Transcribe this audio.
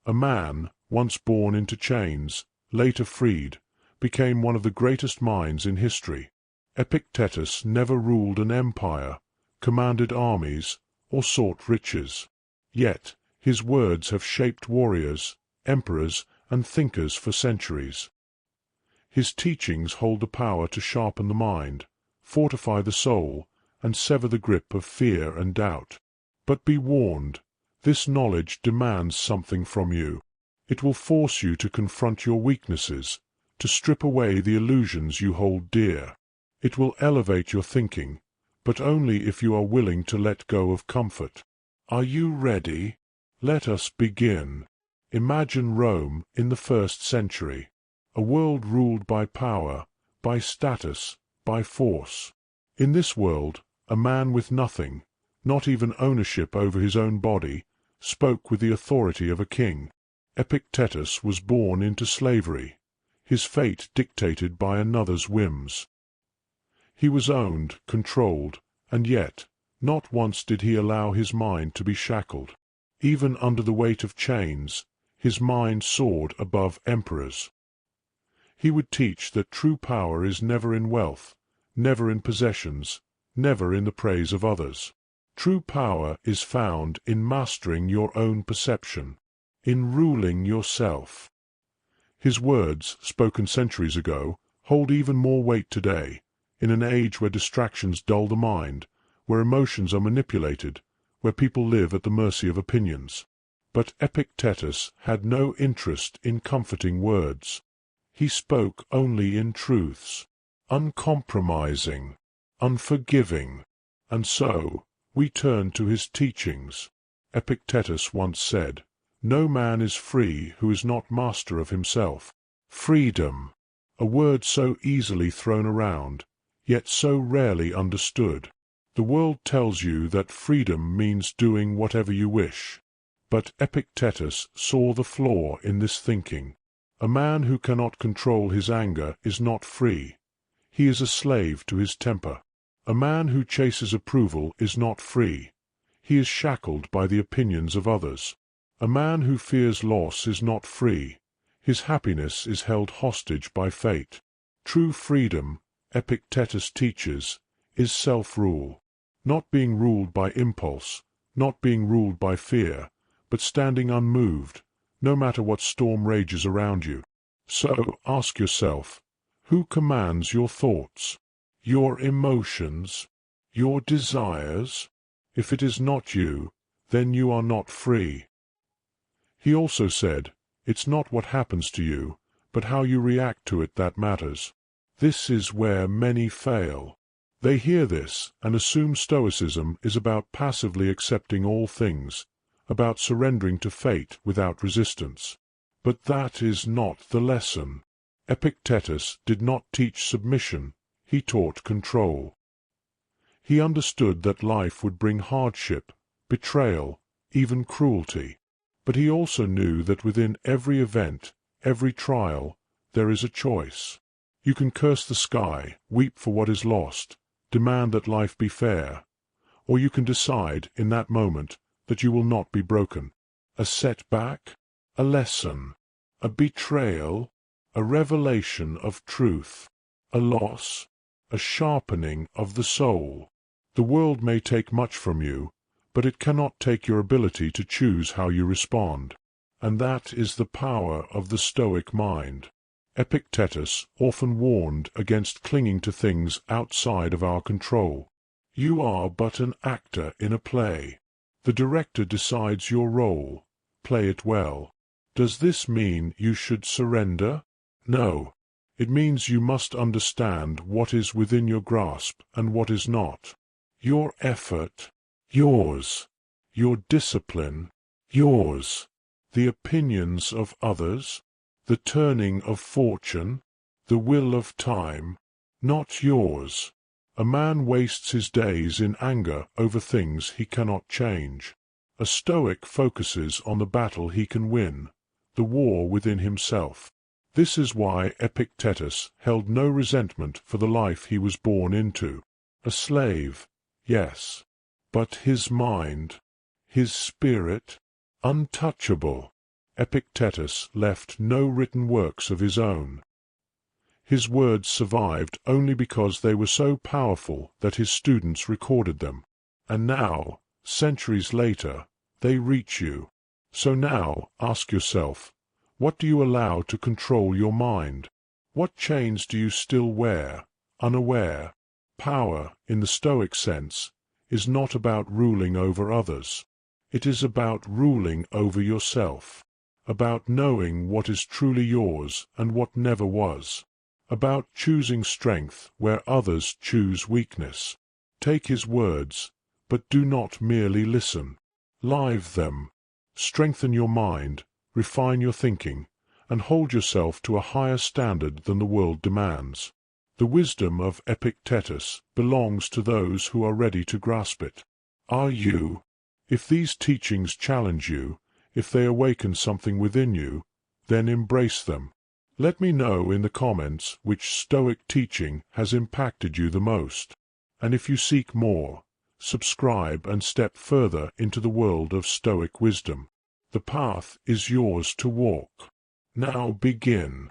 A man, once born into chains, later freed, became one of the greatest minds in history. Epictetus never ruled an empire, commanded armies, or sought riches. Yet his words have shaped warriors, emperors, and thinkers for centuries. His teachings hold the power to sharpen the mind, fortify the soul, and sever the grip of fear and doubt. But be warned, this knowledge demands something from you. It will force you to confront your weaknesses, to strip away the illusions you hold dear. It will elevate your thinking, but only if you are willing to let go of comfort. Are you ready? Let us begin. Imagine Rome in the 1st century, a world ruled by power, by status, by force. In this world, a man with nothing, not even ownership over his own body, spoke with the authority of a king. Epictetus was born into slavery, his fate dictated by another's whims. He was owned, controlled, and yet, not once did he allow his mind to be shackled. Even under the weight of chains, his mind soared above emperors. He would teach that true power is never in wealth, never in possessions, never in the praise of others. True power is found in mastering your own perception, in ruling yourself. His words, spoken centuries ago, hold even more weight today, in an age where distractions dull the mind, where emotions are manipulated, where people live at the mercy of opinions. But Epictetus had no interest in comforting words. He spoke only in truths, uncompromising, unforgiving. And so, we turn to his teachings. Epictetus once said, "No man is free who is not master of himself." Freedom, a word so easily thrown around, yet so rarely understood. The world tells you that freedom means doing whatever you wish. But Epictetus saw the flaw in this thinking. A man who cannot control his anger is not free. He is a slave to his temper. A man who chases approval is not free. He is shackled by the opinions of others. A man who fears loss is not free. His happiness is held hostage by fate. True freedom, Epictetus teaches, is self-rule. Not being ruled by impulse, not being ruled by fear, but standing unmoved, no matter what storm rages around you. So ask yourself, who commands your thoughts, your emotions, your desires? If it is not you, then you are not free. He also said, it's not what happens to you, but how you react to it that matters. This is where many fail. They hear this and assume Stoicism is about passively accepting all things, about surrendering to fate without resistance. But that is not the lesson. Epictetus did not teach submission, he taught control. He understood that life would bring hardship, betrayal, even cruelty. But he also knew that within every event, every trial, there is a choice. You can curse the sky, weep for what is lost, demand that life be fair, or you can decide in that moment that you will not be broken. A setback, a lesson, a betrayal, a revelation of truth, a loss, a sharpening of the soul. The world may take much from you, but it cannot take your ability to choose how you respond. And that is the power of the Stoic mind. Epictetus often warned against clinging to things outside of our control. You are but an actor in a play. The director decides your role. Play it well. Does this mean you should surrender? No. It means you must understand what is within your grasp and what is not. Your effort, yours. Your discipline, yours. The opinions of others, the turning of fortune, the will of time, not yours. A man wastes his days in anger over things he cannot change. A Stoic focuses on the battle he can win, the war within himself. This is why Epictetus held no resentment for the life he was born into. A slave, yes, but his mind, his spirit, untouchable. Epictetus left no written works of his own. His words survived only because they were so powerful that his students recorded them. And now, centuries later, they reach you. So now, ask yourself, what do you allow to control your mind? What chains do you still wear, unaware? Power, in the Stoic sense, is not about ruling over others. It is about ruling over yourself, about knowing what is truly yours and what never was, about choosing strength where others choose weakness. Take his words, but do not merely listen. Live them. Strengthen your mind, refine your thinking, and hold yourself to a higher standard than the world demands. The wisdom of Epictetus belongs to those who are ready to grasp it. Are you? If these teachings challenge you, if they awaken something within you, then embrace them. Let me know in the comments which Stoic teaching has impacted you the most. And if you seek more, subscribe and step further into the world of Stoic wisdom. The path is yours to walk. Now begin.